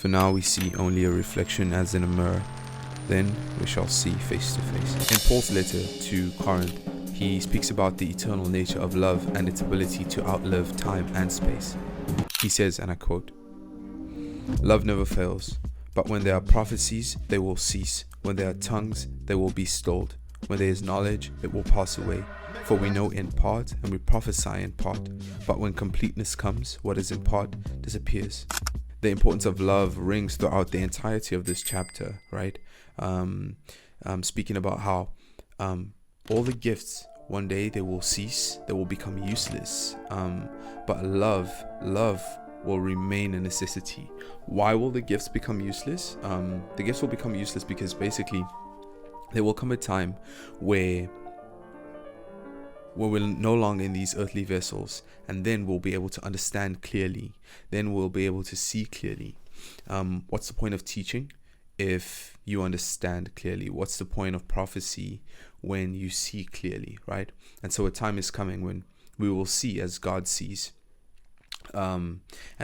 For now we see only a reflection as in a mirror, then we shall see face to face. In Paul's letter to Corinth, he speaks about the eternal nature of love and its ability to outlive time and space. He says, and I quote, "Love never fails, but when there are prophecies, they will cease. When there are tongues, they will be stilled. When there is knowledge, it will pass away. For we know in part, and we prophesy in part. But when completeness comes, what is in part disappears." The importance of love rings throughout the entirety of this chapter, right? Speaking about how all the gifts, one day they will cease, they will become useless. But love will remain a necessity. Why will the gifts become useless? The gifts will become useless because basically there will come a time where we're no longer in these earthly vessels, and then we'll be able to understand clearly. Then we'll be able to see clearly. What's the point of teaching if you understand clearly? What's the point of prophecy when you see clearly, right? And so a time is coming when we will see as God sees. And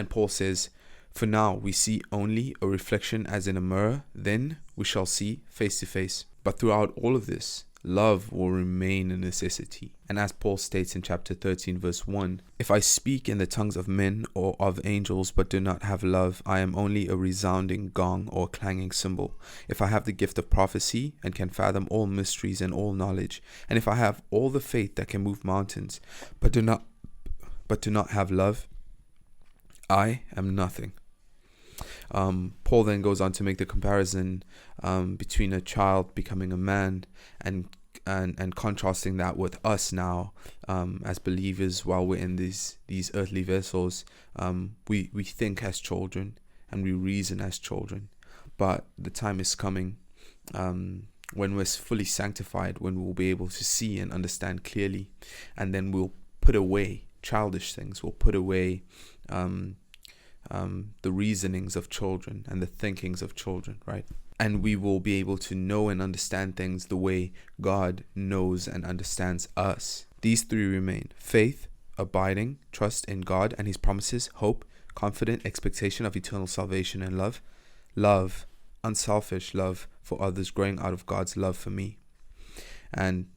Paul says, "For now we see only a reflection as in a mirror, then we shall see face to face." But throughout all of this, love will remain a necessity. And as Paul states in chapter 13 verse 1, "If I speak in the tongues of men or of angels but do not have love, I am only a resounding gong or a clanging cymbal. If I have the gift of prophecy and can fathom all mysteries and all knowledge, and if I have all the faith that can move mountains, but do not have love, I am nothing." Paul then goes on to make the comparison between a child becoming a man and contrasting that with us now as believers. While we're in these earthly vessels, we think as children and we reason as children. But the time is coming when we're fully sanctified, when we'll be able to see and understand clearly, and then we'll put away childish things. We'll put away the reasonings of children and the thinkings of children, right? And we will be able to know and understand things the way God knows and understands us. These three remain: faith, abiding, trust in God and his promises; hope, confident expectation of eternal salvation; and love, unselfish love for others growing out of God's love for me. And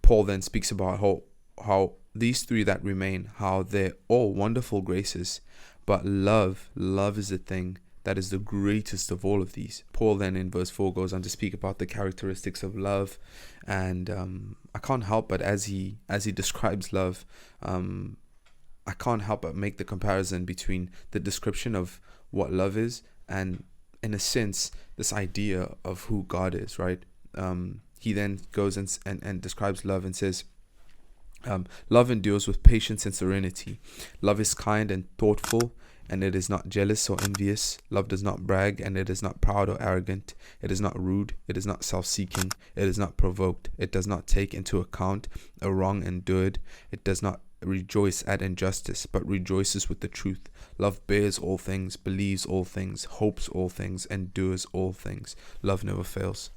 Paul then speaks about how these three that remain, how they're all wonderful graces, but love is the thing that is the greatest of all of these. Paul then in verse 4 goes on to speak about the characteristics of love, and I can't help but as he describes love, I can't help but make the comparison between the description of what love is and, in a sense, this idea of who God is, right? He then goes and describes love and says, "Love endures with patience and serenity. Love is kind and thoughtful, and it is not jealous or envious. Love does not brag, and it is not proud or arrogant. It is not rude. It is not self-seeking. It is not provoked. It does not take into account a wrong endured. It does not rejoice at injustice, but rejoices with the truth. Love bears all things, believes all things, hopes all things, endures all things. Love never fails."